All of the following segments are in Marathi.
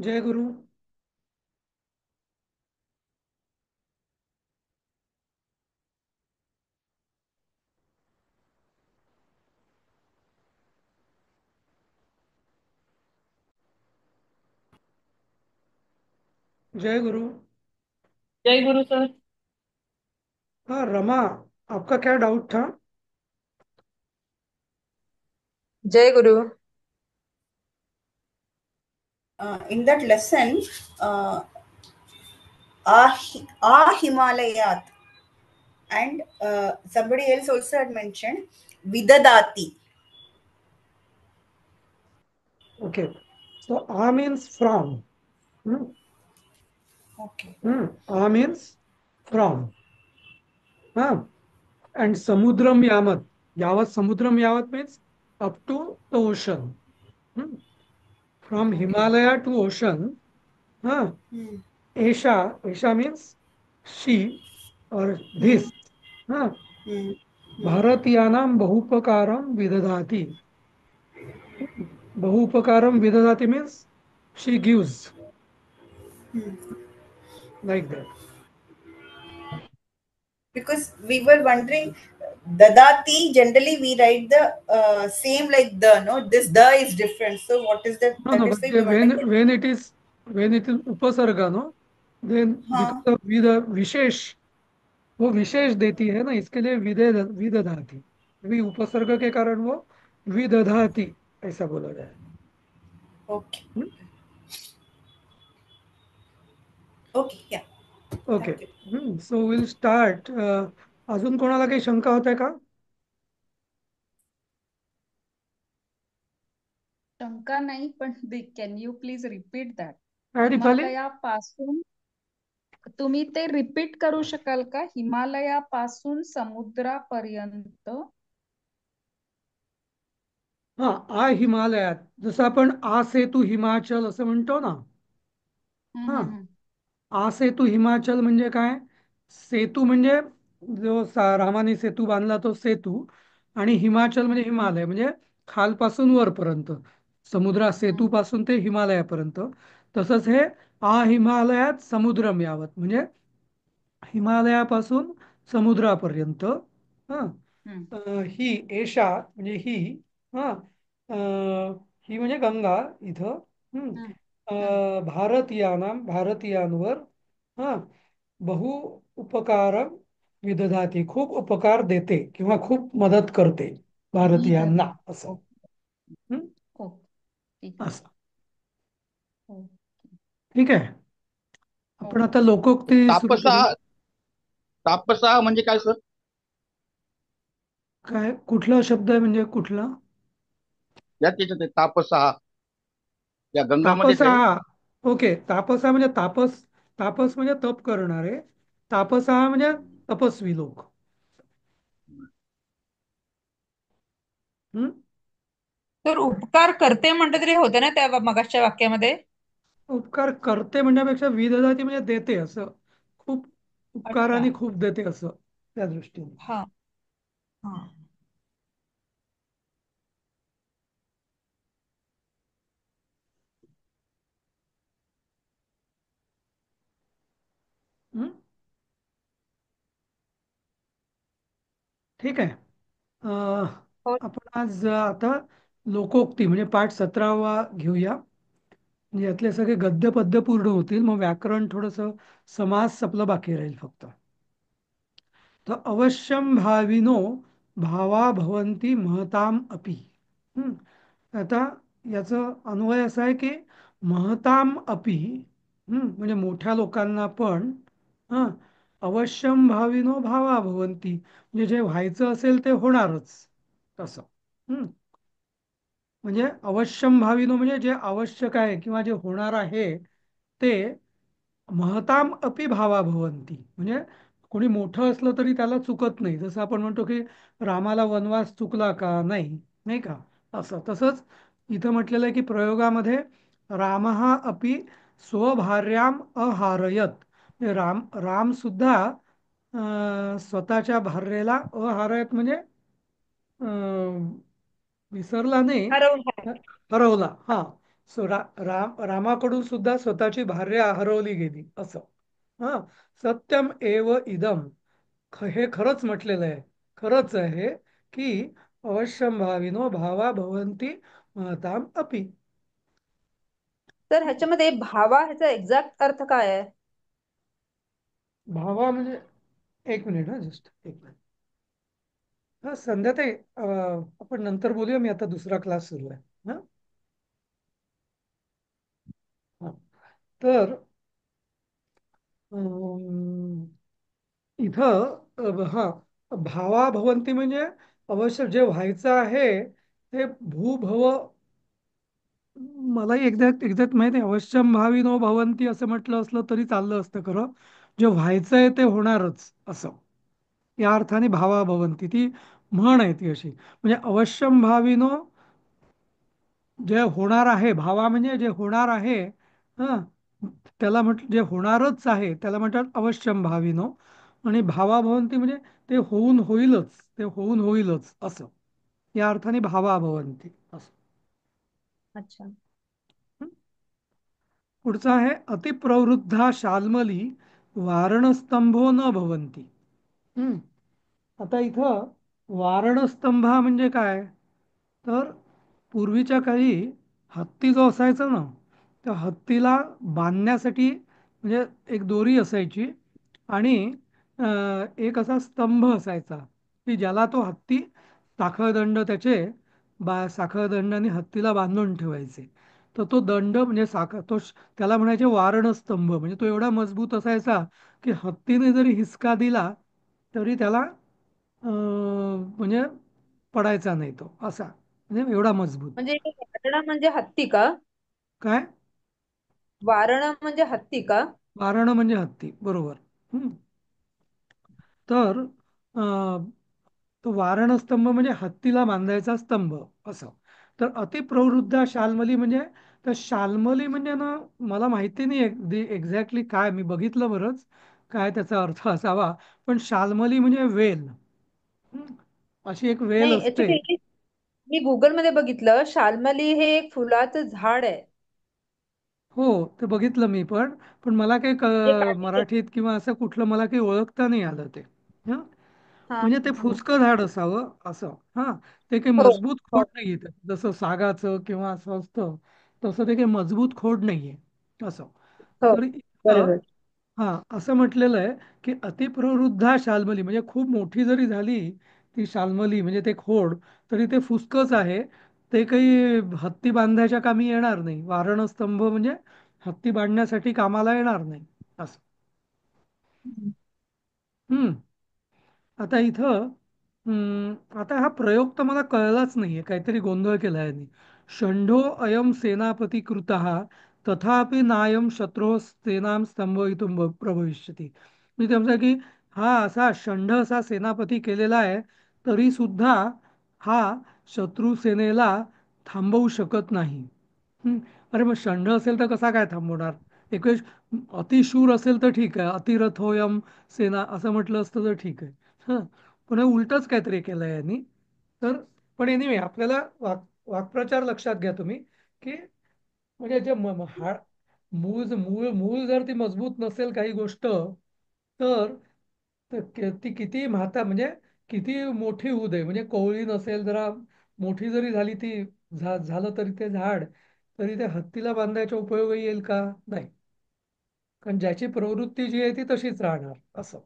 जय गुरु। जय गुरु। जय गुरु सर। हाँ रमा, आपका क्या डाउट था? जय गुरु। In that lesson, a Himalayat, and somebody else also had mentioned Vidadati. Okay, so A means from. Hmm? Okay. A means from. Huh? And Samudram Yamat. Yavat Samudram Yavat means up to the ocean. Hmm? From Okay. Himalaya to ocean. Huh? Hmm. Esha means she or Hmm. this. Huh? Hmm. Hmm. Bharatiyanam Bahupakaram Vidadati. Bahupakaram Vidadati means she gives Hmm. like that. Because we were wondering, Dadati, generally we write the same like the, no? This the is different. So what is that? No, That no, is but why we were wondering what. when it is upasarga, no, then because Huh? of विशेष, वो विशेष देती है ना, इसके लिए विदधाति। अभी उपसर्ग के कारण वो विदधाति ऐसा बोला जाए। Okay. Okay. Yeah. Okay. Thank you. So will start. अजून कोणाला काही शंका होत आहे का? शंका नाही, पण can you please repeat that? ऍडिफाली हिमालयापासून तुम्ही ते रिपीट करू शकाल का? हिमालयापासून समुद्रापर्यंत. हा, आ हिमालयात जसं आपण आ सेतू हिमाचल असं म्हणतो ना. हम्म, हा, हम्म, हम्म. आ सेतू हिमाचल म्हणजे काय? सेतू म्हणजे जो रामाने सेतू बांधला तो सेतू, आणि हिमाचल हम्म, म्हणजे हिमालय, म्हणजे खालपासून वरपर्यंत, समुद्रा हम्म, सेतूपासून ते हिमालयापर्यंत. तसंच हे आ हिमालयात समुद्रम यावत म्हणजे हिमालयापासून समुद्रापर्यंत. हा, हम्म, ही एषा म्हणजे ही. हा, अ, ही म्हणजे गंगा इथं. हम्म. हम्म, हम्म. भारतीयांवर हा बहु उपकार विदधाती, खूप उपकार देते किंवा खूप मदत करते भारतीयांना विदधा. असं. ओके. हम्म, ओके. ठीक आहे. असं. ओके. ठीक आहे, आपण आता ओके. लोकोक्ती सुरू तापसा करूया. तापसा म्हणजे काय सर? काय कुठला शब्द आहे, म्हणजे कुठला? यात त्याच्यात आहे, तापसा या गंगामध्येच तापसा. आहे. ओके, तापसा म्हणजे तापस. तापस म्हणजे तप करणारे. तापसा म्हणजे तपस्वी लोक. हम्म. तर उपकार करते म्हटलं तरी होतं ना त्या मगाच्या वाक्यामध्ये? उपकार करते म्हणण्यापेक्षा विदधाती म्हणजे देते असं. खूप अच्छा. उपकाराने खूप देते असं, त्या दृष्टीने. हा. हा. हम्म. ठीक आहे. हो. आपण आज आता लोकोक्ती म्हणजे पाठ 17वा घेऊया. म्हणजे यातले सगळे गद्य पद्य पूर्ण होतील, मग व्याकरण थोडंसं, समास आपलं बाकी राहील फक्त. तर अवश्यम भाविनो भावा भवंती महताम अपि. हम्म. आता याचं अन्वय असा आहे की महताम अपि, म्हणजे मोठ्या लोकांना पण, हा, अवश्यम भाविनो भावा भवंती म्हणजे जे व्हायचं असेल ते होणारच तसं. हम्म. म्हणजे अवश्यम भाविनो म्हणजे जे आवश्यक आहे किंवा जे होणार आहे ते महताम अपि भावा भवंती, म्हणजे कोणी मोठं असलं तरी त्याला चुकत नाही. जसं आपण म्हणतो की रामाला वनवास चुकला का? नाही, नाही का? असं तसंच इथं म्हटलेलं आहे की प्रयोगामध्ये रामः अपि स्वभार्याम अहारयत, म्हणजे राम सुद्धा स्वतःच्या भार्येला अहारयत म्हणजे अं, विसरला नाही, हरवून हरवून. हरवला. हा, सो रामाकडून सुद्धा स्वतःची भार्या हरवली गेली असं. हा, सत्यम एव इदम, हे खरंच म्हटलेलं आहे, खरंच आहे की अवश्यम भाविनो भावा भवंती महताम अपि. तर ह्याच्यामध्ये भावा ह्याचा एक्झॅक्ट अर्थ काय आहे? भावा म्हणजे, एक मिनिट हा, जस्ट एक मिनिट. हा संध्याताई, आपण नंतर बोलूया, मी आता दुसरा क्लास सुरू आहे. हा हा. तर अं, इथं हा, भावा भवंती म्हणजे अवश्य जे व्हायचं आहे ते भूभव. मलाही एक्झॅक्ट एक्झॅक्ट माहिती आहे, अवश्यम भाविनो भवंती असं म्हटलं असलं तरी चाललं असतं, खरं जे व्हायचंय ते होणारच असं. या अर्थाने भावा भवंती ती म्हण आहे, ती अशी म्हणजे अवश्यम भाविनो, जे होणार आहे, भावा म्हणजे जे होणार आहे. हा, त्याला जे होणारच आहे त्याला म्हणतात अवश्यम भाविनो. आणि भावा भवंती म्हणजे ते होऊन होईलच, ते होऊन होईलच असं. या अर्थाने भावा भवंती असं. अच्छा. पुढचा आहे, अतिप्रवृद्धा शाल्मली वारणस्तंभो न भवंती. हम्म. आता इथं वारणस्तंभा म्हणजे काय, तर पूर्वीच्या काळी हत्ती जो असायचा ना, त्या हत्तीला बांधण्यासाठी म्हणजे एक दोरी असायची आणि एक असा स्तंभ असायचा की ज्याला तो हत्ती, साखळदंड त्याचे साखळदंडाने हत्तीला बांधून ठेवायचे. तर तो दंड म्हणजे त्याला म्हणायचे वारणस्तंभ. म्हणजे तो एवढा मजबूत असायचा की हत्तीने जरी हिसका दिला तरी त्याला म्हणजे पडायचा नाही तो असा, म्हणजे एवढा मजबूत. म्हणजे वारणा म्हणजे हत्ती का? काय? वारणा म्हणजे हत्ती का? वारणं म्हणजे हत्ती, बरोबर. हम्म. तर तो वारणस्तंभ म्हणजे हत्तीला बांधायचा स्तंभ असं. तर अतिप्रवृद्ध शाल्मली म्हणजे, तर शाल्मली म्हणजे ना, मला माहिती नाही एक्झॅक्टली काय, मी बघितलं बरंच काय त्याचा अर्थ असावा, पण शाल्मली म्हणजे वेल. हम्म. अशी एक वेल नाही, असते. ऍक्च्युली मी गुगल मध्ये बघितलं, शाल्मली हे एक फुलाचं झाड आहे. हो, ते बघितलं मी पण मला काही जे काठी. मराठीत किंवा असं कुठलं मला काही ओळखता नाही आलं ते. हं? हा म्हणजे ते हा. फुसकं झाड असावं असं. हा, ते काही हो मजबूत हो. खोड नाहीये जसं सागाचं किंवा असं असतं तसं ते काही मजबूत खोड नाहीये असं. हो, तर इथं बरोबर. हा असं म्हटलेलं आहे की अतिप्रवृद्धा शाल्मली म्हणजे खूप मोठी जरी झाली ती शाल्मली म्हणजे ते खोड, तरी ते फुसकच आहे. ते काही हत्ती बांधायच्या कामी येणार नाही. वारणस्तंभ म्हणजे हत्ती बांधण्यासाठी कामाला येणार नाही असं. हम्म. आता इथं आता हा प्रयोग तर मला कळलाच नाहीये, काहीतरी गोंधळ केला यांनी. षंढो अयम सेनापती कृतः तथापि नायम शत्रो सेनाम स्तंभयितुम प्रभविष्यती. म्हणजे ते की हा असा षंढ असा सेनापती केलेला आहे तरी सुद्धा हा शत्रू सेनेला थांबवू शकत नाही. हं. अरे मग षंढ असेल तर कसा काय थांबवणार? एक वेळेस अतिशूर असेल तर ठीक आहे, अतिरथोयम सेना असं म्हटलं असतं तर ठीक आहे. हं. पण हे उलटच काहीतरी केलं यांनी. तर पण एनिवे, आपल्याला वाक्प्रचार लक्षात घ्या तुम्ही, की म्हणजे जे मूळ मूळ मूळ जर ती मजबूत नसेल काही गोष्ट, तर ती किती म्हणजे किती मोठी होऊ दे, म्हणजे कोवळी नसेल, जरा मोठी जरी झाली ती, झालं तरी ते झाड, तरी ते हत्तीला बांधायच्या उपयोगी येईल का? नाही. कारण ज्याची प्रवृत्ती जी आहे ती तशीच राहणार असं.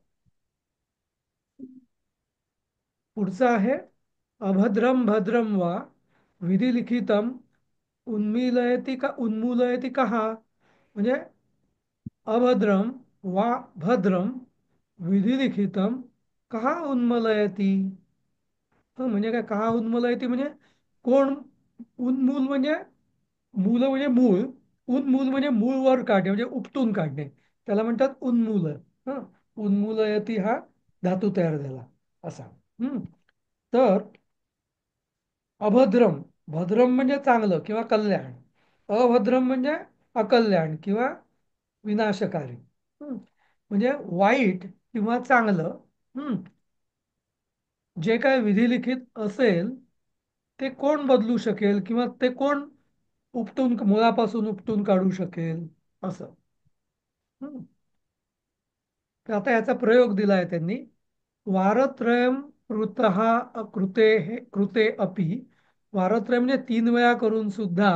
पुढचं आहे, अभद्रम भद्रम वा विधिलिखितम उन्मूलयती कहा. म्हणजे अभद्रम वा भद्रम विधिलिखितम कहा उन्मूलयती. म्हणजे काय, कहा उन्मूलयती म्हणजे कोण? उन्मूल म्हणजे मूल म्हणजे मूळ, उन्मूल म्हणजे मूळ वर काढणे म्हणजे उपटून काढणे, त्याला म्हणतात उन्मूल. हं. उन्मूलयती हा धातू तयार झाला असा. तर अभद्रम, भद्रम म्हणजे चांगलं किंवा कल्याण, अभद्रम म्हणजे अकल्याण किंवा विनाशकारी. म्हणजे वाईट किंवा चांगलं, जे काय विधिलिखित असेल ते कोण बदलू शकेल किंवा ते कोण मुळापासून उपटून काढू शकेल असं. हं. तर आता याचा प्रयोग दिलाय त्यांनी. वारत्रयम कृतः कृते अपि. वारत्रय म्हणजे 3 वेळा करून सुद्धा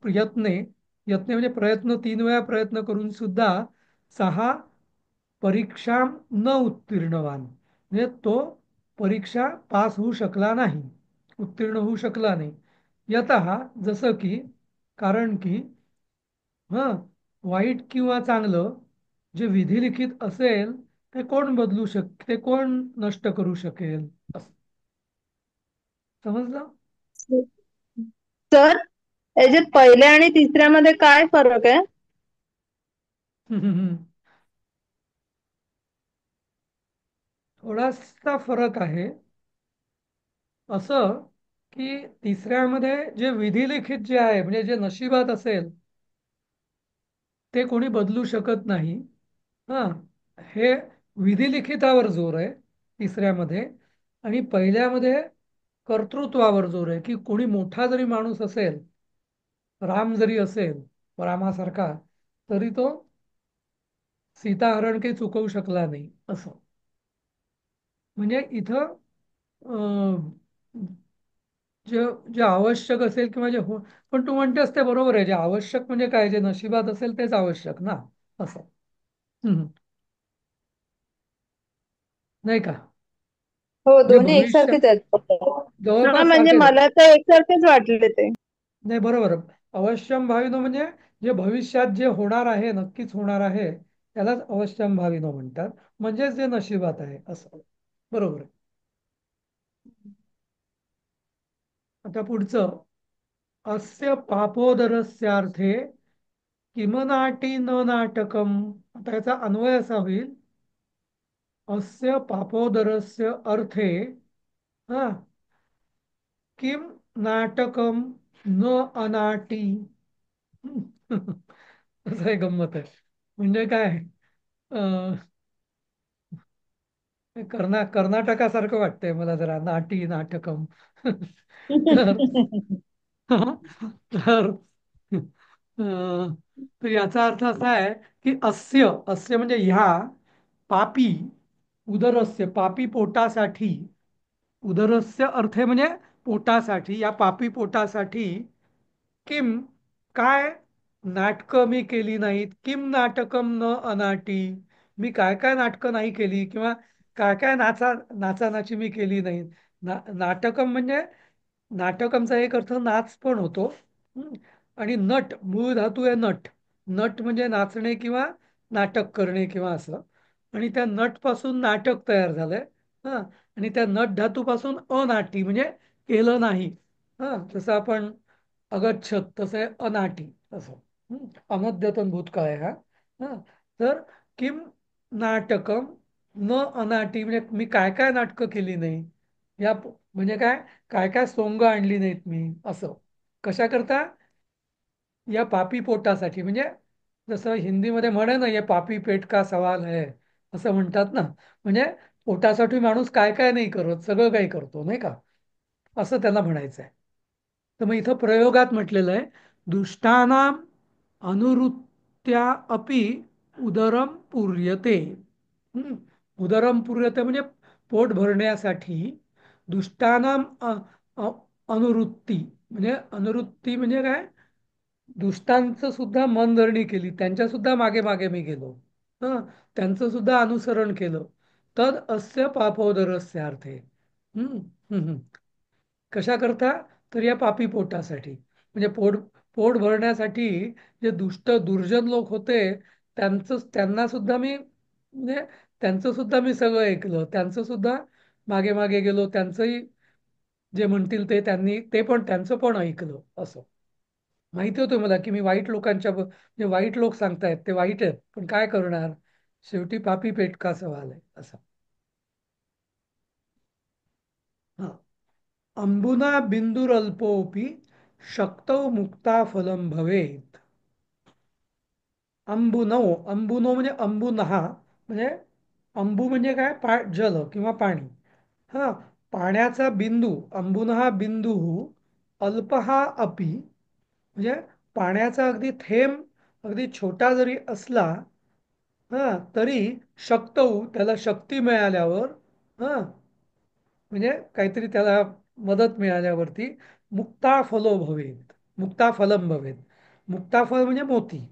यत्ने. यत्ने म्हणजे प्रयत्न, 3 वेळा प्रयत्न करून सुद्धा सहा परीक्षा न उत्तीर्णवान, म्हणजे तो परीक्षा पास होऊ शकला नाही, उत्तीर्ण होऊ शकला नाही. यतः जसं की, कारण की, हं, वाईट किंवा चांगलं जे विधिलिखित असेल ते कोण बदलू ते कोण नष्ट करू शकेल असं. समजलं? सर, याच्यात पहिल्या आणि तिसऱ्यामध्ये काय फरक आहे? थोडासा फरक आहे. असं की तिसऱ्यामध्ये जे विधिलिखित जे आहे, म्हणजे जे नशिबात असेल ते कोणी बदलू शकत नाही. हां, हे विधिलिखितावर जोर आहे तिसऱ्यामध्ये. आणि पहिल्यामध्ये कर्तृत्वावर जोर आहे, की कोणी मोठा जरी माणूस असेल, राम जरी असेल रामासारखा, तरी तो सीताहरण काही चुकवू शकला नाही असं. म्हणजे इथं अं, जे जे आवश्यक असेल किंवा जे हो, पण तू म्हणतेस ते बरोबर आहे. जे आवश्यक म्हणजे काय, जे नशिबात असेल तेच आवश्यक ना असं. हम्म. नाही का? हो, जे दोन्ही भविष्य एकसारखेच आहेत फक्त. हा, जवळपास म्हणजे सारखेच आहे. मला तर एकसारखेच वाटले ते. नाही, बरोबर. अवश्यम भाविनो म्हणजे जे भविष्यात जे होणार आहे, नक्कीच होणार आहे, त्यालाच अवश्यम भाविनो म्हणतात. म्हणजेच जे नशिबात आहे असं. बरोबर आहे. आता पुढचं, अस्य पापोदरस्यार्थे किमनाटी न नाटकम. आता याचा अन्वय असा होईल, अस्य पापोदरस्य अर्थे हा किम नाटकम न अनाटी. असं आहे, गंमत आहे. म्हणजे काय, अं, कर्नाटकासारखं वाटतंय मला जरा, नाटी नाटकम. तर तर तर याचा अर्थ असा आहे की अस्य, अस्य म्हणजे ह्या पापी उदरस्य, पापी पोटासाठी, उदरस्य अर्थे म्हणजे पोटासाठी, या पापी पोटासाठी किम, काय नाटकं मी केली नाहीत. किम नाटकम न अनाटी, मी काय काय नाटकं नाही केली, किंवा काय काय नाचानाची मी केली नाही. नाटकम म्हणजे, नाटकमचा एक अर्थ नाच पण होतो. हं. आणि नट, मूळ धातू आहे नट. नट म्हणजे नाचणे किंवा नाटक करणे किंवा असं. आणि त्या नटपासून नाटक तयार झालंय. हां. आणि त्या नट धातूपासून अनाटी म्हणजे केलं नाही. हां, जसं आपण अगच्छत तसं आहे अनाटी असं. अनद्यतन भूतकाळ आहे हा. हां. तर किम नाटकम न अनाटी म्हणजे मी काय काय नाटकं केली नाही. म्हणजे काय, काय काय सोंग आणली नाहीत मी असं. कशा करता? या पापी पोटासाठी. म्हणजे जसं हिंदीमध्ये म्हणे ना, ये पापी पेट का सवाल है, असं म्हणतात ना. म्हणजे पोटासाठी माणूस काय काय नाही करत, सगळं काही करतो, नाही का, असं त्यांना म्हणायचं आहे. तर मग इथं प्रयोगात म्हटलेलं आहे, दुष्टानाम अनुवृत्त्या अपि उदरम पूर्यते. हं. उदरम पूर्यते म्हणजे पोट भरण्यासाठी. दुष्टानाम अनुवृत्ती, म्हणजे अनुवृत्ती म्हणजे काय, दुष्टांचं सुद्धा मनधरणी केली, त्यांच्या सुद्धा मागे मागे मी गेलो. हं. त्यांचं सुद्धा अनुसरण केलं. तद अस्य पापोदरस्य अर्थे. हम्म. हम्म. कशा करता? तर या पापी पोटासाठी, म्हणजे पोट पोट भरण्यासाठी जे दुष्ट दुर्जन लोक होते, त्यांना सुद्धा मी, म्हणजे त्यांचं सुद्धा मी सगळं ऐकलं, त्यांचं सुद्धा मागे मागे गेलो, त्यांचंही जे म्हणतील ते पण त्यांचं पण ऐकलं असं. माहिती होतं मला की मी वाईट लोकांच्या जे वाईट लोक सांगतायत ते वाईट आहेत, पण काय करणार, शेवटी पापी पेट का सवाल आहे असं. हा. अंबुना बिंदुरल्पोपी शक्तौ मुक्ता फलम भवेत. अंबुनो, अंबुनो म्हणजे अंबुनहा, म्हणजे अंबू म्हणजे काय, जल किंवा पाणी. हा, पाण्याचा बिंदू, अंबुनहा बिंदू, अल्पहा अपि, म्हणजे पाण्याचा अगदी थेंब अगदी छोटा जरी असला तरी शक्तौ त्याला शक्ती मिळाल्यावर हा म्हणजे काहीतरी त्याला मदत मिळाल्यावरती मुक्ताफलो भवेत, मुक्ताफलम भवेत. मुक्ताफळ म्हणजे मोती.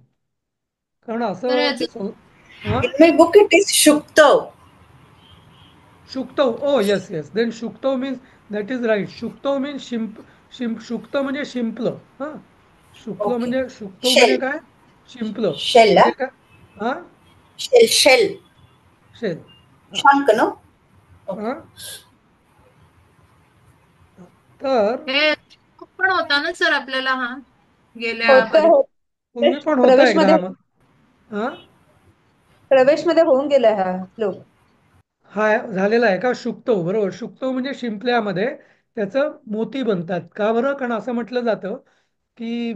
कारण तर असं याचं हा In my book, it is Shukta. Shukto oh yes yes then Shukto means that is right. Shukto means शुक्त म्हणजे शिंपलं. हा शुक्ल Okay. म्हणजे शुक्तो म्हणजे Shell. काय? शिंपलं. Shell, म्हणजे huh? काय? हा Shell, shell. शेल. हा Shank, no? हा Okay. तर हे पण होता ना सर आपल्याला हा गेल्या होत परीक्षेत. पूर्वी पण होता प्रवेश एकदा मध्ये हा प्रवेश मध्ये होऊन गेलाय हा श्लोक. हा झालेला आहे का? शुक्तो बरोबर. शुक्तो म्हणजे शिंपल्यामध्ये त्याचं मोती बनतात. का बरं? कारण असं म्हटलं जातं की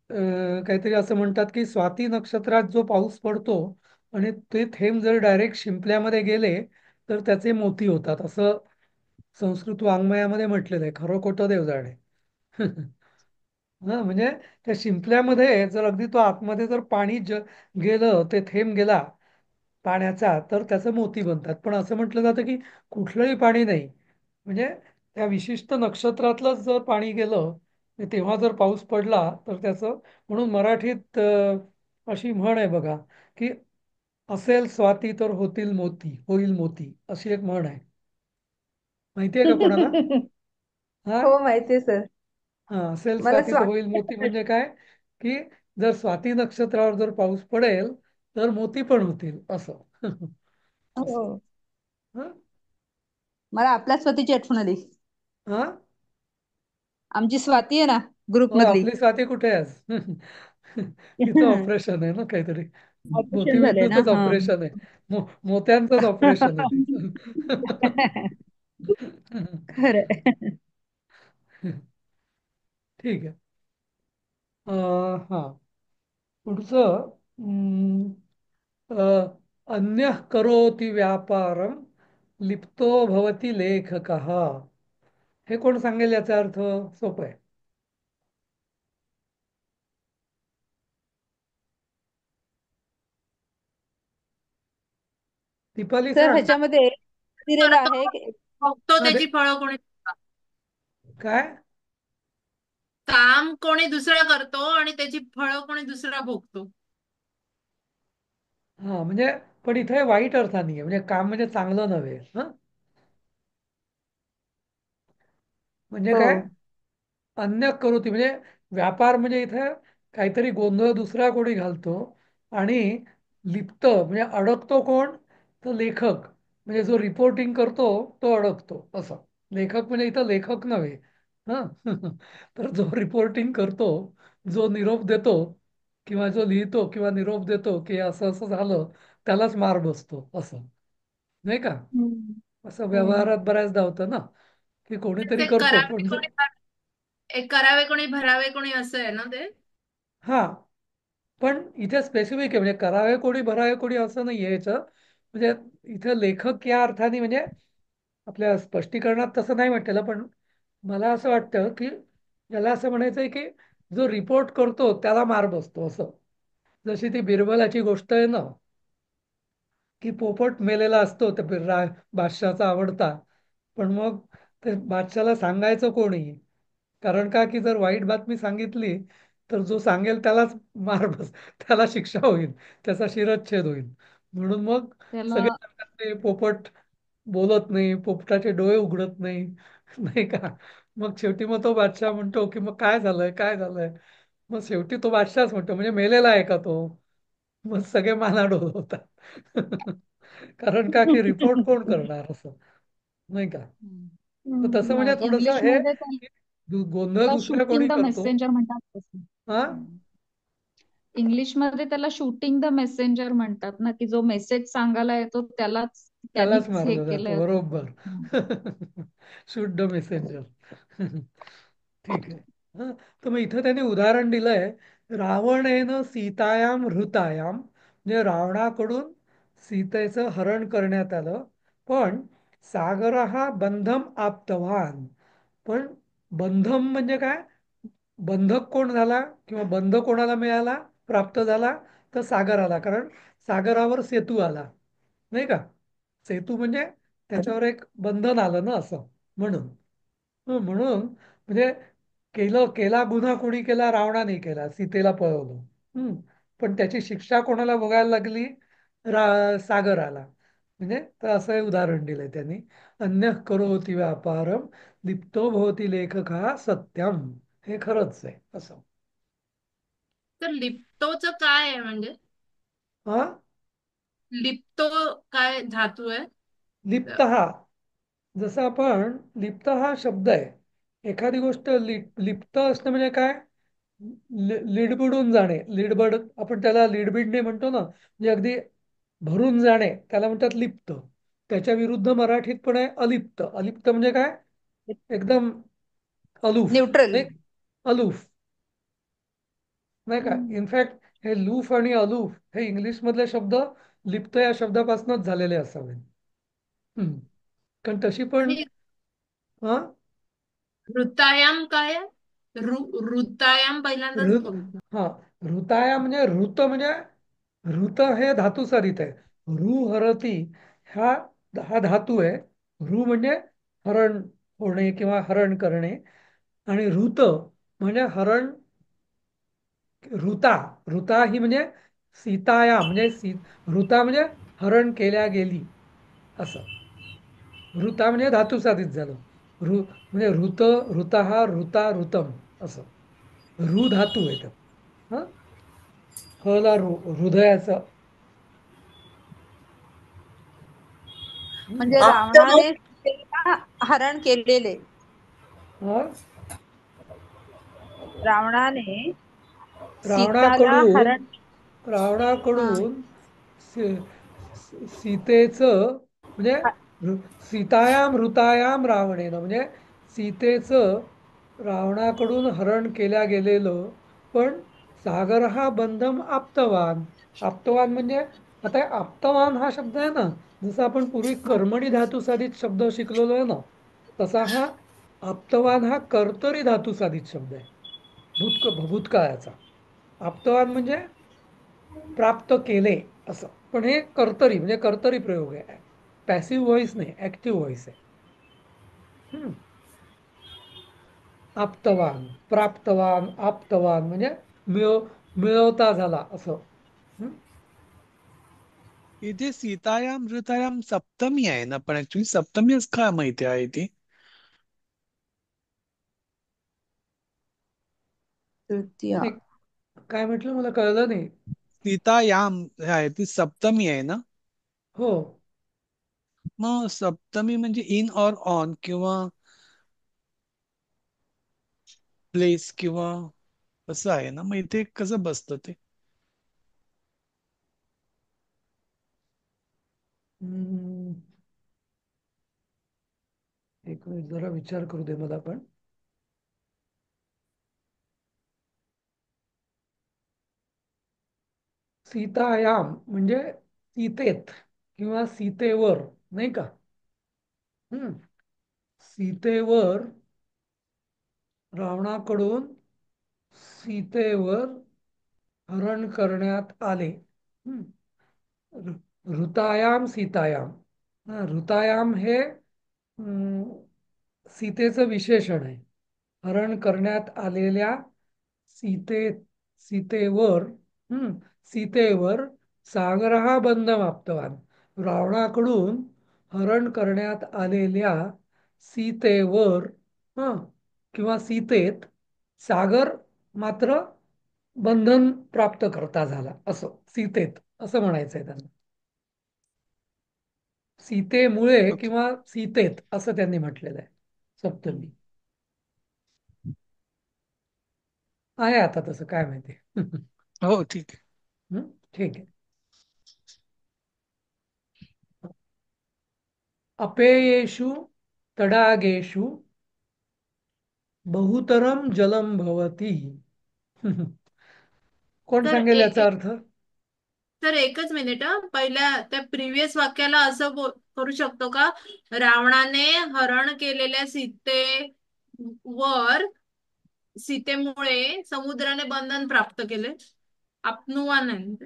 काहीतरी असं म्हणतात की स्वाती नक्षत्रात जो पाऊस पडतो आणि ते थेंब जर डायरेक्ट शिंपल्यामध्ये गेले तर त्याचे मोती होतात असं संस्कृत वाङ्मयामध्ये म्हटलेलं आहे. खरं खोटं देव जाणे. हा म्हणजे त्या शिंपल्यामध्ये जर अगदी तो आतमध्ये जर पाणी गेलं ते थेंब गेला पाण्याचा तर त्याचं मोती बनतात. पण असं म्हटलं जातं की कुठलंही पाणी नाही म्हणजे त्या विशिष्ट नक्षत्रातलंच जर पाणी गेलं तेव्हा जर पाऊस पडला तर त्याचं म्हणून मराठीत अशी म्हण आहे बघा की असेल स्वाती तर होतील मोती होईल मोती अशी एक म्हण आहे. माहिती आहे का कोणाला? हा हो माहितीये सर. हा असेल मला स्वाती तर होईल मोती स्वाती म्हणजे काय की जर स्वाती नक्षत्रावर जर पाऊस पडेल तर मोती पण होतील असं. हो, असं हा मला आपल्या स्वातीची आठवण आली. हा आमची स्वाती आहे ना ग्रुप हो मधली. आपली स्वाती कुठे आहे आज? तिचं ऑपरेशन आहे ना काहीतरी. ऑपरेशन झालंय ना मोतीबिंदूचंच हा. ऑपरेशन आहे. मोत्यांचंच ऑपरेशन आहे तिचं. खरंय. ठीक आहे. हा पुढचं अन्य करोति व्यापारम लिप्तो भवती लेखकः. हे कोण सांगेल याचा अर्थ? सोपं आहे. दीपाली सर सांग. ह्याच्यामध्ये दिलेलं आहे करतो की भोगतो हा, त्याची फळं कोणी काय? काम कोणी दुसरा करतो आणि त्याची फळं कोणी दुसरा भोगतो. हा म्हणजे पण इथे वाईट अर्थाने आहे म्हणजे काम म्हणजे चांगलं नव्हे. हा म्हणजे हो. काय? अन्य करोती म्हणजे व्यापार म्हणजे इथे काहीतरी गोंधळ दुसरा कोणी घालतो आणि लिप्त म्हणजे अडकतो कोण? तर लेखक म्हणजे जो रिपोर्टिंग करतो तो अडकतो असं. लेखक म्हणजे इथं लेखक नव्हे. हा तर जो रिपोर्टिंग करतो जो निरोप देतो किंवा जो लिहितो किंवा निरोप देतो की असं असं झालं त्यालाच मार बसतो असं नाही का? हम्म. असं हम्म. व्यवहारात बऱ्याचदा होतं ना की कोणीतरी ते करतो करावे पण कोणी एक करावे कोणी भरावे कोणी असं आहे ना ते. हा पण इथे स्पेसिफिक आहे म्हणजे करावे कोणी भरावे कोणी असं नाही आहे याचं म्हणजे इथे लेखक या अर्थाने म्हणजे आपल्या स्पष्टीकरणात तसं नाही म्हटलेलं पण मला असं वाटतं की याला असं म्हणायचं आहे की जो रिपोर्ट करतो त्याला मार बसतो असं. जशी ती बिरबलाची गोष्ट आहे ना की पोपट मेलेला असतो त्या बादशाचा आवडता पण मग ते बादशाला सांगायचं कोणी कारण का की जर वाईट बातमी सांगितली तर जो सांगेल त्यालाच मार बस त्याला शिक्षा होईल त्याचा शिरच्छेद होईल म्हणून मग त्याला सगळे सांगतात ते पोपट बोलत नाही पोपटाचे डोळे उघडत नाही नाही का मग शेवटी मग तो बादशाह म्हणतो की मग काय झालंय काय झालंय मग शेवटी तो बादशाहच म्हणतो म्हणजे मेलेला आहे का तो मग सगळे माना डोलवतात कारण का की रिपोर्ट कोण करणार असं नाही का हम्म. तर तसं म्हणजे थोडस इंग्लिश हे मध्ये गोंधळ त्याला दुसऱ्या शूटिंग कोणी द करतो मेसेंजर म्हणतात तसं. हा हम्म. इंग्लिशमध्ये त्याला शूटिंग द मेसेंजर म्हणतात ना की जो मेसेज सांगायला येतो त्यालाच त्यालाच त्यांनीच हे मारलं जातं केलंय असं. बरोबर. Shoot the messenger. ठीक आहे. हं, तर मग इथं त्यांनी उदाहरण दिलंय रावणेन सीतायाम हृतायाम म्हणजे रावणाकडून सीतेचं हरण करण्यात आलं पण सागर हा बंधम आप्तवान पण बंधम म्हणजे काय बंधक कोण झाला किंवा बंध कोणाला मिळाला, प्राप्त झाला, तर सागर आला. कारण सागरावर सेतू आला, नाही का? सेतू म्हणजे त्याच्यावर एक बंधन आलं ना, असं म्हणून. म्हणून म्हणजे केला गुन्हा कोणी केला? रावणाने केला, सीतेला पळवलं. हम्म. पण त्याची शिक्षा कोणाला भोगायला लागली? सागर आला. म्हणजे तर असं हे उदाहरण दिलंय त्यांनी. अन्य करोति व्यापारम लिप्तो भवती लेखका सत्यम. हे खरंच आहे असं. तर लिप्तोचं काय आहे म्हणजे? हा, लिप्तो काय धातू आहे? लिप्त हा, जसं आपण लिप्त हा शब्द आहे. एखादी गोष्ट लिप्त असणं म्हणजे काय? लिडबुडून जाणे. लिडबड आपण त्याला लिडबिडणे म्हणतो ना, म्हणजे अगदी भरून जाणे, त्याला म्हणतात लिप्त. त्याच्या विरुद्ध मराठीत पण आहे अलिप्त. अलिप्त म्हणजे काय? एकदम अलूफ, न्यूट्रल. नाही? अलूफ, नाही का? इनफॅक्ट हे लूफ आणि अलूफ हे इंग्लिश मधले शब्द लिप्त या शब्दापासूनच झालेले असावे. हम्म. कारण तशी पण आणि हा, ऋतायाम काय आहे? ऋतायाम पहिल्यांदाच ऋ बोलतो. हा, ऋताया म्हणजे ऋत म्हणजे ऋत हे धातू साधित आहे. ऋ हरती हा हा धातू आहे. ऋ म्हणजे हरण होणे किंवा हरण करणे, आणि ऋत म्हणजे हरण. ऋता, ऋता ही म्हणजे सीताया म्हणजे ऋता म्हणजे हरण केल्या गेली असं. ऋता म्हणजे धातू साधित झालं. म्हणजे ऋत, ऋता, ऋता, ऋतम असं. ऋ धातू आहे त्यात. हा, हला हृदयाचं. म्हणजे After रावणाने सीतेला हरण केलेले. हा, रावणाने सीताला रावणाकडून हरण. हा. रावणाकडून सीतेचं म्हणजे सीतायाम ऋतायाम रावणेनं म्हणजे सीतेचं रावणाकडून हरण केल्या गेलेलं. पण सागर हा बंधम आप्तवान. आप्तवान म्हणजे आता आप्तवान हा शब्द आहे ना, जसं आपण पूर्वी कर्मणी धातू साधित शब्द शिकलेलो आहे ना, तसा हा आप्तवान हा कर्तरी धातू साधित शब्द आहे. भूतकाळाचा. आप्तवान म्हणजे प्राप्त केले असं. पण हे कर्तरी म्हणजे कर्तरी प्रयोग आहे. पॅसिव्ह व्हॉइस नाही, ऍक्टिव्ह व्हॉइस आहे. आप्तवान, प्राप्तवान, आप्तवान म्हणजे मिळवता झाला असं. हम्म. इथे सीतायाम ऋतायाम सप्तमी आहे ना, पण ऍक्च्युली सप्तमीच काय माहिती आहे ती? तृतीया. नाही, काय म्हटलं मला कळलं नाही. सीतायाम आहे ती सप्तमी आहे ना? हो, मग सप्तमी म्हणजे इन ऑर ऑन किंवा प्लेस किंवा असं आहे ना, मग इथे कसं बसतं ते? हम्म, एक मिनिट जरा विचार करू दे मला पण. सीतायाम म्हणजे सीतेत किंवा सीतेवर, नाही का? सीतेवर रावणाकडून सीतेवर हरण करण्यात आले. हम्म. ऋतायाम सीतायाम. ऋतायाम हे सीतेचं विशेषण आहे. हरण करण्यात आलेल्या सीते सीतेवर, सीतेवर सागर हा बंध माप्तवान. रावणाकडून हरण करण्यात आलेल्या सीतेवर किंवा सीतेत सागर मात्र बंधन प्राप्त करता झाला असं. सीतेत असं म्हणायचंय त्यांना. सीतेमुळे ओके. किंवा सीतेत असं त्यांनी म्हटलेलं आहे. सप्तमी आहे आता तसं काय माहिती. हो ठीक आहे. ठीक आहे. अपेयेषु तडागेषु बहुतरम जलम भवती. कोण तर सांगेल याचा अर्थ? एकच मिनिट पहिल्या त्या प्रिव्हियस वाक्याला असं करू शकतो का? रावणाने हरण केलेल्या सीतेवर सीतेमुळे समुद्राने बंधन प्राप्त केले. आपनुवान आहे ते.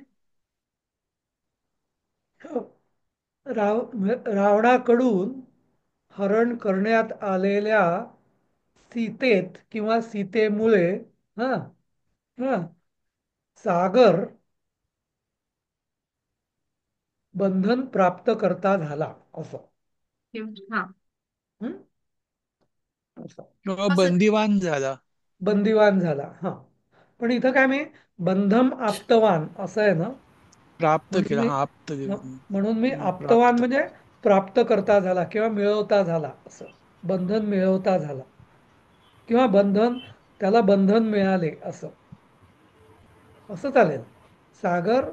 रावणाकडून हरण करण्यात आलेल्या सीतेत किंवा सीतेमुळे हा हा सागर बंधन प्राप्त करता झाला असं. हा. हं? असं किंवा असं. बंदिवान झाला. बंदिवान झाला. हा, पण इथं काय मी बंधम आप्तवान असं आहे ना, प्राप्त म्हणून केला. मी हा आप्त म्हणून मी आप्तवान प्राप्त. म्हणजे प्राप्त करता झाला किंवा मिळवता झाला असं. बंधन मिळवता झाला किंवा त्याला बंधन मिळाले असं असं चालेल. सागर,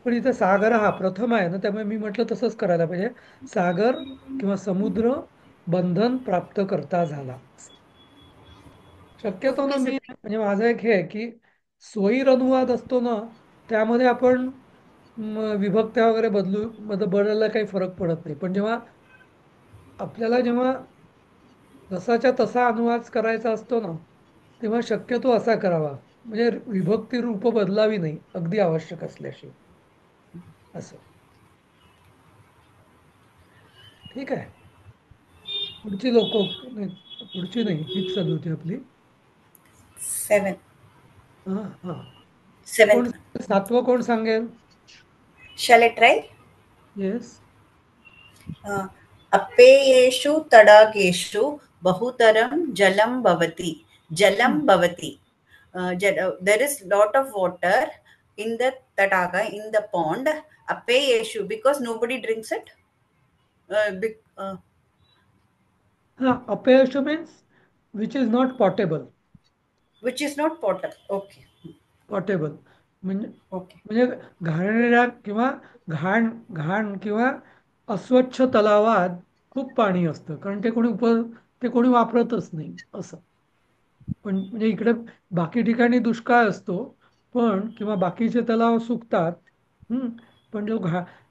पण इथं सागर हा प्रथम आहे ना, त्यामुळे मी म्हटलं तसंच करायला पाहिजे. सागर किंवा समुद्र बंधन प्राप्त करता झाला. शक्यतो ना, ओके मी सर. म्हणजे माझा एक हे आहे की स्वैर अनुवाद असतो ना, त्यामध्ये आपण विभक्त्या वगैरे बदलायला काही फरक पडत नाही. पण जेव्हा जसाच्या तसा अनुवाद करायचा असतो ना, तेव्हा शक्यतो असा करावा, म्हणजे विभक्ती रूप बदलावी नाही, अगदी आवश्यक असल्याशी असं. ठीक आहे. पुढची लोक नाही, पुढची नाही, हीच चालू होती आपली. 7. हा हा. कोण 7th one. सातवं कोण सांगेल? Shall I try? येस. अपेयेषु तडागेषु बहुतरं जलं भवति. Jalam bhavati. There is lot of water in the tadaga, in the pond. Apeyeshu, because nobody drinks it. Uh, हा, अपयश means which is not पॉटेबल. which is not potable. Okay. पॉटेबल म्हणजे Okay. म्हणजे घाणेरड्या किंवा घाण घाण किंवा अस्वच्छ तलावात खूप पाणी असतं, कारण ते कोणी वापरतच नाही असं. पण म्हणजे इकडे बाकी ठिकाणी दुष्काळ असतो, पण किंवा बाकीचे तलाव सुकतात. हम्म. पण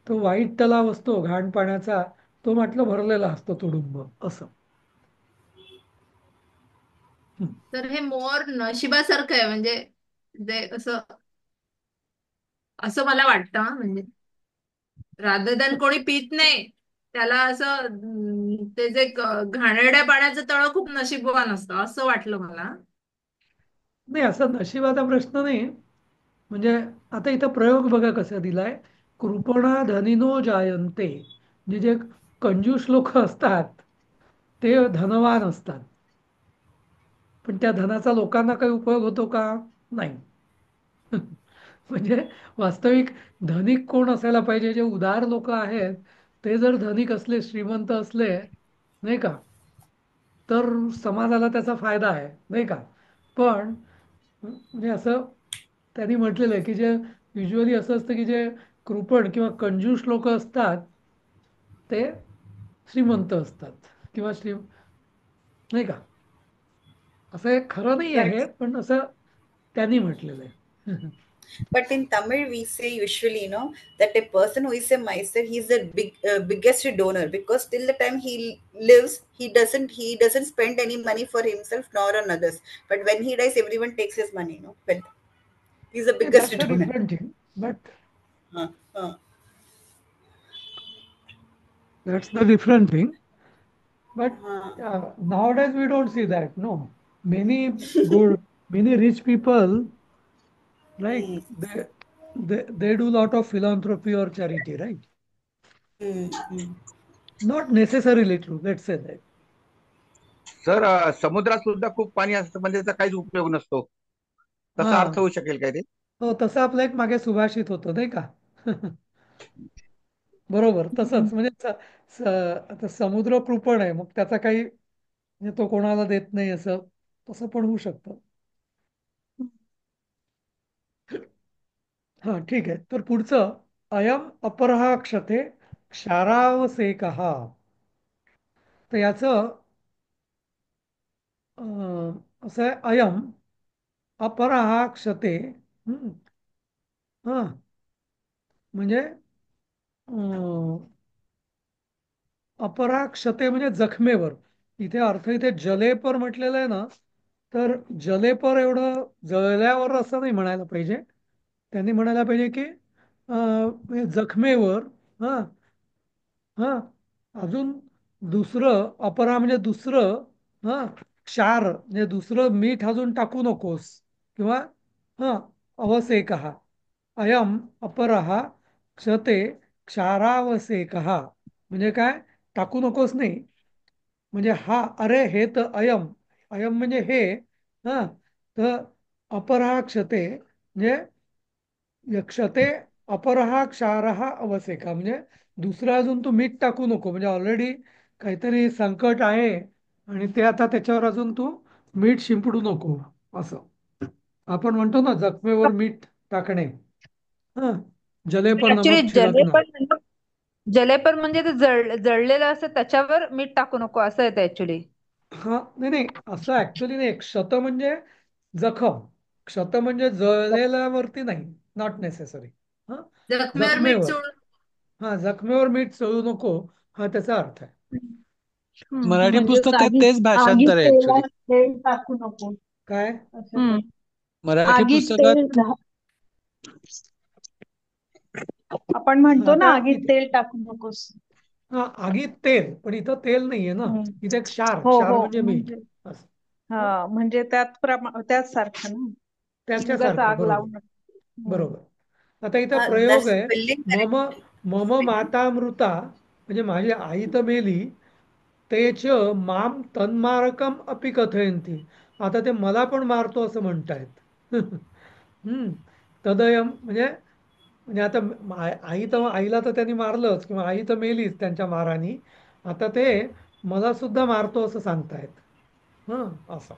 तो वाईट तलाव असतो घाण पाण्याचा, तो म्हटलं भरलेला असतो तुडुंब असं. हम्म. तर हे मोर नशिबासारखं आहे, म्हणजे ते असं असं मला वाटतं म्हणजे रादर दॅन कोणी पित नाही त्याला असं ते जे घाणेरड्या पाण्याचं तळं खूप नशीबवान असतं असं वाटलं मला. नाही, असं नशिबाचा प्रश्न नाही. म्हणजे आता इथं प्रयोग बघा कसा दिलाय. कृपणा धनिनो जायंते, म्हणजे जे कंजूस लोक असतात ते धनवान असतात, पण त्या धनाचा लोकांना काही उपयोग होतो का? नाही. म्हणजे वास्तविक धनिक कोण असायला पाहिजे? जे उदार लोक आहेत ते जर धनिक असले, श्रीमंत असले, नाही का, तर समाजाला त्याचा फायदा आहे, नाही का. पण म्हणजे असं त्यांनी म्हटलेलं आहे की जे युजली असं असतं की जे कृपण किंवा कंजूस लोक असतात ते श्रीमंत असतात किंवा नाही का. असं हे खरं नाही Correct. आहे, पण असं त्यांनी म्हटलेलं आहे. But in Tamil, we say usually, that a person who is a miser, he is the biggest donor, because till the time he lives, he doesn't spend any money for himself nor on others. But when he dies, everyone takes his money. Well, he's the Yeah, biggest that's a donor. different thing, but Uh, uh, that's the different thing. But uh, nowadays we don't see that. No, many many rich people, like mm, they do lot of philanthropy or charity, right? mm. Not necessarily true. Let's say that. Sir समुद्रात सुद्धा खूप पाणी असतं म्हणजे त्याचा काहीच उपयोग नसतो, तसा हा, अर्थ होऊ शकेल काय ते? हो, तसं आपलं एक मागे सुभाषित होतं, नाही का. बरोबर तसंच म्हणजे आता समुद्र कृपण आहे, मग त्याचा काही म्हणजे तो कोणाला देत नाही असं, तसं पण होऊ शकतं. हा, ठीक आहे. तर पुढचं, अयम अपरहा क्षते क्षारावसेकहा. तर याचं असं आहे, अयम अपरहा क्षते. हम्म, हा, म्हणजे अपरा क्षते म्हणजे जखमेवर. इथे अर्थ इथे जलेपर म्हटलेलं आहे ना, तर जलेपर एवढं जळल्यावर असं नाही म्हणायला पाहिजे. त्यांनी म्हणायला पाहिजे की म्हणजे जखमेवर, हा हा अजून दुसरं अपरा म्हणजे दुसरं, हा क्षार म्हणजे दुसरं मीठ अजून टाकू नकोस, किंवा हा अवसेकः अयम अपरः क्षते क्षारावसेकः, म्हणजे काय, टाकू नकोस नाही, म्हणजे हा, अरे हे तर अयम, अयम म्हणजे हे, हा तर अपरः क्षते म्हणजे क्षते अपरहा क्षारहा अवसेका, म्हणजे दुसरं अजून तू मीठ टाकू नको, म्हणजे ऑलरेडी काहीतरी संकट आहे आणि ते आता त्याच्यावर अजून तू मीठ शिंपडू नको, असं आपण म्हणतो ना, जखमेवर मीठ टाकणे. हा, जलेपर ऍक्च्युली नमक छिडकणं. जलेपर म्हणजे ते जळलेलं असतं त्याच्यावर मीठ टाकू नको असं येतं ऍक्च्युली. हा, नाही नाही, असं ऍक्च्युली नाही. क्षत म्हणजे जखम, क्षत म्हणजे जळलेल्यावरती नाही, नॉट नेसेसरी. हा, जखमेवर मीठ जखमेवर, चोळून. हा जखमेवर मीठ चळू नको, हा त्याचा अर्थ आहे. मराठी म्हणजे पुस्तकात आगीत तेच आगीत भाषांतर आहे ऍक्च्युली. तेलात तेल टाकू नको काय? असं काही. मराठी आगीत तेल पुस्तकात आपण म्हणतो ना आता आगीत तेल टाकू नकोस. हा, आगीत तेल, पण इथं तेल नाहीये ना, हम्म. इथे क्षार, हो क्षार हो म्हणजे मीठ. म्हणजे असं. हं? हा म्हणजे त्याच सारखं ना, उगाच त्याच्यासारखं, आग बरोबर लावू नका. बरोबर. आता इथं The प्रयोग आहे, spelling मम correct. मम मातामृता, म्हणजे माझी आई तर मेली, तेच माम तन्मारकम अपि कथयंती. आता ते मला पण मारतो असं म्हणतायत. हम्म. तदयम म्हणजे, म्हणजे आता आई तर, आईला तर त्यांनी मारलंच, किंवा आई तर मेलीच त्यांच्या मारानी, आता ते मला सुद्धा मारतो असं सांगतायत. हं, असं.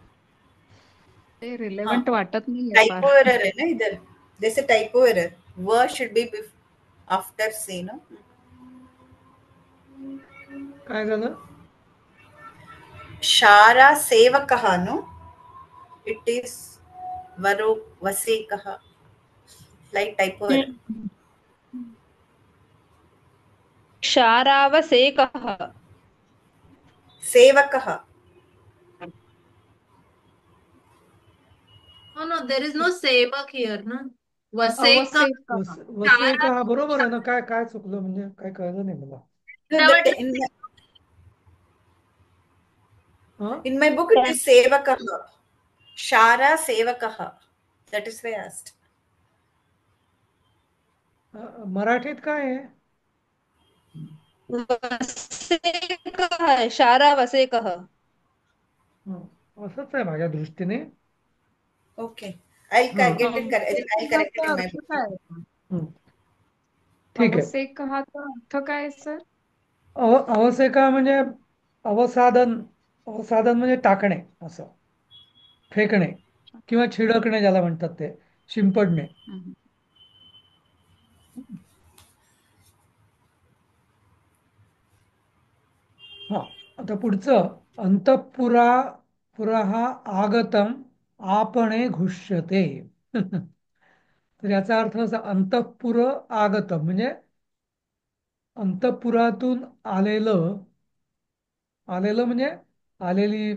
ते हाँ, रिलेव्हंट वाटत नाहीये फार. typo error है ना इधर. There's a typo error. Word should be after say, no? काय झालं? Shara sevakah, no? It is varo vasekah. Like typo error. हम्म. क्षारावसेकः. Sevakah. हो नो, देर इज नो सेवक हिअर ना. वसेक. अवसेक. वसई का, हा बरोबर आहे ना. काय काय चुकलं, म्हणजे काय कळलं नाही मला. No, हा, in my book it is sevakah. Shara sevakah. That is why I asked. मराठीत काय आहे? वसेकः, क्षारावसेकः. हं, असंच आहे माझ्या दृष्टीने. Okay. I'll हा, get it correct. I'll correct it अवसेकहाचा in my अर्थ book. काय? हं, ठीक आहे. अवसेकहाचा अर्थ काय सर? अवसेका म्हणजे अवसादन, अवसादन म्हणजे टाकणे, असं, फेकणे किंवा छिडकणे ज्याला म्हणतात, ते शिंपडणे. हा, आता पुढचं, अंतःपुरा पुरः आगतम आपणे घुष्यते. तर याचा अर्थ असा, अंतःपुर आगतम म्हणजे अंतःपुरातून आलेलं, आलेलं म्हणजे आलेली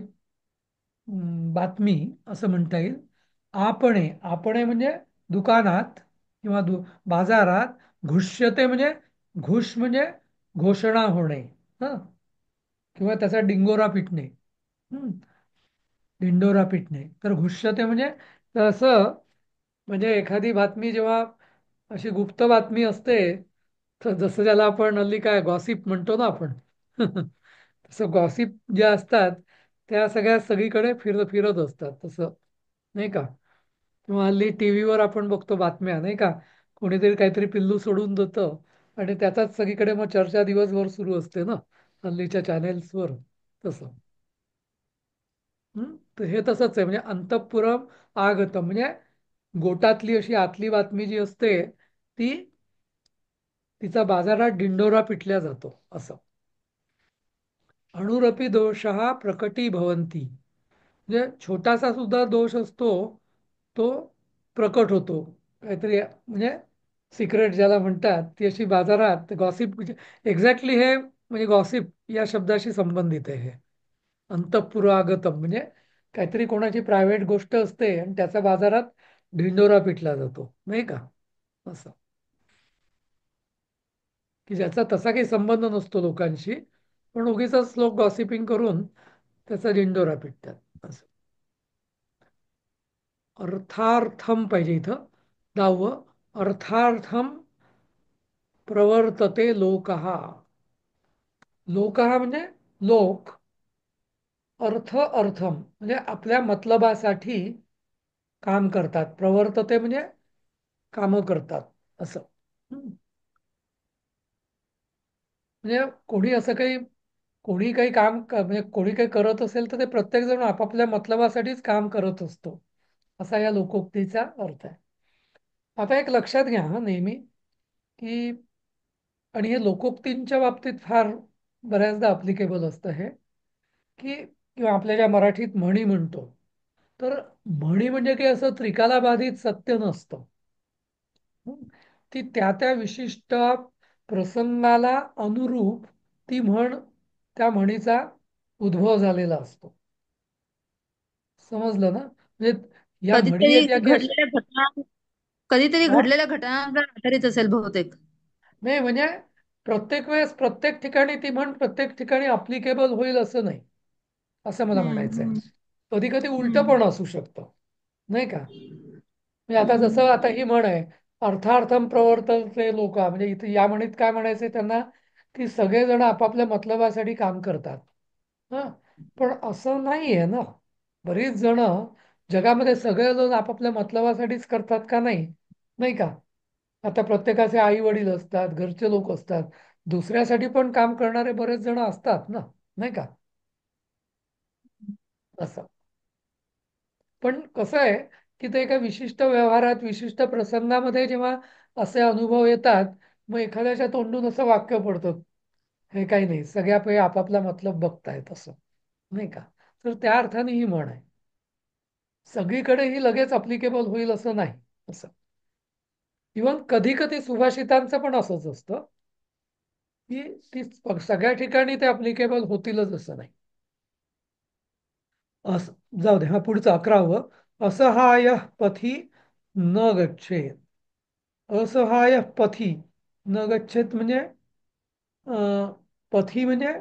बातमी असं म्हणता येईल. आपणे, आपणे म्हणजे दुकानात किंवा बाजारात, घुष्यते म्हणजे घुश म्हणजे घोषणा होणे, ह किंवा त्याचा डिंगोरा पिटणे. हं, ढिंडोरा पिटणे. तर घुष्यते म्हणजे तसं, म्हणजे एखादी बातमी जेव्हा अशी गुप्त बातमी असते, तर जसं त्याला आपण हल्ली काय गॉसिप म्हणतो ना आपण, तसं गॉसिप ज्या असतात त्या सगळ्या सगळीकडे फिरत असतात, तसं नाही का. किंवा हल्ली टी व्हीवर आपण बघतो बातम्या, नाही का, कोणीतरी काहीतरी पिल्लू सोडून देतं आणि त्याचाच सगळीकडे मग चर्चा दिवसभर सुरू असते ना, हल्लीच्या चॅनेल्सवर, तसं. तर हे तसंच आहे, म्हणजे अंतःपुरम आगतम म्हणजे गोटातली अशी आतली बातमी जी असते ती, तिचा बाजारात डिंडोरा पिटल्या जातो, असं. अणुरपी दोषः प्रकटी भवन्ति, म्हणजे छोटासा सुद्धा दोष असतो तो प्रकट होतो, काहीतरी म्हणजे सिक्रेट ज्याला म्हणतात, ती अशी बाजारात गॉसिप, एक्झॅक्टली हे म्हणजे गॉसिप या शब्दाशी संबंधित आहे हे. अंतःपुरागतम म्हणजे काहीतरी कोणाची प्रायव्हेट गोष्ट असते आणि त्याचा बाजारात ढिंडोरा पिटला जातो, नाही का? असं की ज्याचा तसा काही संबंध नसतो लोकांशी, पण उगीच लोक गॉसिपिंग करून त्याचा ढिंडोरा पिटतात असं. अर्थार्थम पाहिजे इथं 10. अर्थार्थम प्रवर्तते लोकहा. लोकहा म्हणजे लोक, अर्थ अर्थम म्हणजे आपल्या मतलबासाठी काम करतात. प्रवर्तते म्हणजे कामं करतात असं. हम्म. म्हणजे कोणी असं काही कोणी काही म्हणजे कोणी काही करत असेल तर ते प्रत्येक जण आपापल्या मतलबासाठीच काम करत असतो, असा या लोकोक्तीचा अर्थ आहे. आता एक लक्षात घ्या हा नेहमी की, आणि हे लोकोक्तींच्या बाबतीत फार बऱ्याचदा अप्लिकेबल असतं हे, की किंवा आपल्या ज्या मराठीत म्हणी म्हणतो, तर म्हणी म्हणजे काही असं त्रिकालाबाधित सत्य नसतं. हं. ती त्या त्या विशिष्ट प्रसंगाला अनुरूप ती म्हण, त्या म्हणीचा उद्भव झालेला असतो. समजलं ना? म्हणजे या म्हणी कधीतरी आहेत या की अशा घडलेल्या घटना कधीतरी हा? घडलेल्या घटनांवर आधारित असेल बहुतेक. नाही म्हणजे प्रत्येक वेळेस प्रत्येक ठिकाणी ती म्हण प्रत्येक ठिकाणी अप्लिकेबल होईल असं नाही, असं मला हम्म म्हणायचं आहे. हम्म कधी कधी उलट हम्म पण असू शकतं, नाही का? म्हणजे आता हम्म जसं आता ही म्हण आहे, अर्थार्थम प्रवर्तते लोका, म्हणजे इथे या म्हणीत काय म्हणायचंय त्यांना, की सगळेजण आपापल्या मतलबासाठी काम करतात. हा, पण असं नाही आहे ना. बरीच जण जगामध्ये सगळेजण आपापल्या मतलबासाठीच करतात का? नाही, नाही का? आता प्रत्येकाचे आई वडील असतात, घरचे लोक असतात, दुसऱ्यासाठी पण काम करणारे बरेच जण असतात ना, नाही का? असं. पण कसं आहे की ते एका विशिष्ट व्यवहारात विशिष्ट प्रसंगामध्ये जेव्हा असे अनुभव येतात, मग एखाद्याच्या तोंडून असं वाक्य पडतं, हे काही नाही, सगळ्या पैकी आपापला मतलब बघतायत असं, नाही का? तर त्या अर्थाने ही म्हण आहे. सगळीकडे ही लगेच अप्लिकेबल होईल असं नाही. असं इव्हन कधी कधी सुभाषितांचं पण असंच असतं की ती सगळ्या ठिकाणी ते अप्लिकेबल होतीलच असं नाही. असं जाऊ दे. हा पुढचं 11. असहाय पथी न गच्छेत. असहाय पथी न गच्छेत म्हणजे पथी म्हणजे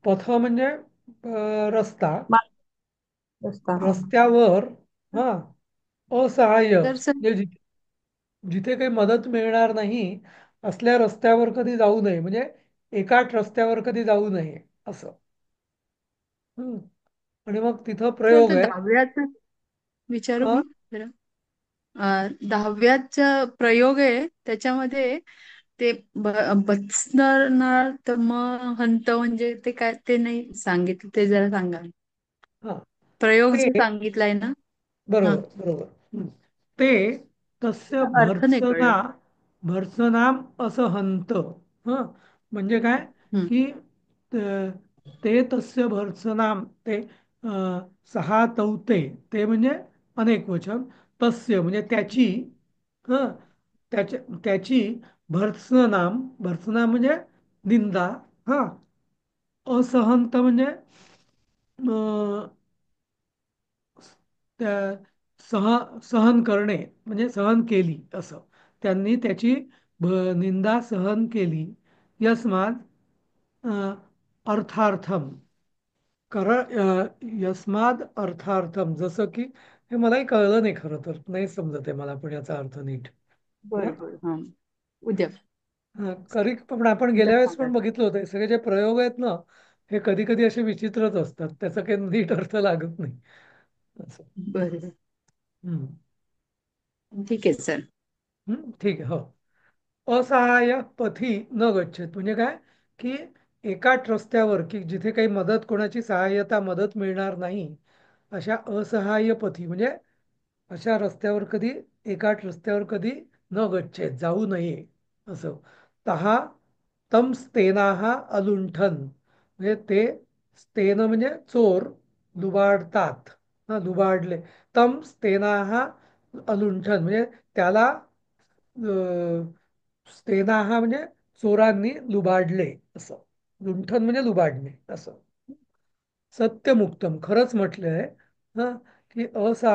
पथ म्हणजे रस्ता, रस्ता हा. रस्त्यावर हा असहाय्य तर सर म्हणजे जिथे काही मदत मिळणार नाही असल्या रस्त्यावर कधी जाऊ नये, म्हणजे एकाच रस्त्यावर कधी जाऊ नये असं. हम्म. आणि मग तिथं सर प्रयोग ते आहे. 10व्याच विचारू अ, मी जरा. 10व्याच प्रयोग आहे त्याच्यामध्ये ते बचणार तर मग हंत म्हणजे ते काय ते नाही सांगितलं, ते जरा सांगा. हा प्रयोग ते जो सांगितलाय ना. हा, बरोबर बरोबर. ते तस्य त्याचा अर्थ नाही भर्त्सना कळलं. भर्त्सनाम असं हंत. ह म्हणजे काय हम्म की त- ते तस्य भर्त्सनाम ते अ, सहा तौते, ते म्हणजे अनेक वचन, तस्य म्हणजे त्याची, ह त्याच्या त्याची भर्त्सनाम म्हणजे निंदा, हा असहंत म्हणजे त्या सहन करणे म्हणजे सहन केली असं. त्यांनी त्याची निंदा सहन केली. यस्मात अर्थार्थम यस्माद अर्थार्थम, जसं की हे मलाही कळलं नाही, खरं तर नाही समजत आहे मला पण याचा अर्थ नीट. बरं हं? बरं हा. उद्या पण आपण उद्या गेल्या वेळेस सांगा. पण बघितलं होतं, हे सगळे जे प्रयोग आहेत ना, हे कधी कधी असे विचित्रच असतात, त्याचा काही नीट अर्थ लागत नाही असं. बरं हम्म. ठीक आहे सर. ठीक आहे. हो. असहाय्य पथी न गच्छेत म्हणजे काय की एकाच रस्त्यावर, की जिथे काही मदत, कोणाची सहाय्यता मदत मिळणार नाही, अशा असहाय्य पथी म्हणजे अशा रस्त्यावर कधी, एकाच रस्त्यावर कधी न गच्छेत जाऊ नये असं. तहा तम स्तेनाहा अलुंठन म्हणजे ते स्तेन म्हणजे चोर लुबाडतात, हा लुबाडले. तम स्तेनाहा अलुंठन म्हणजे त्याला स्तेनाहा म्हणजे चोरांनी लुबाडले असं. लुंठन म्हणजे लुबाडणे असं. सत्यमुक्तम खरंच म्हटलंय. हा की असहा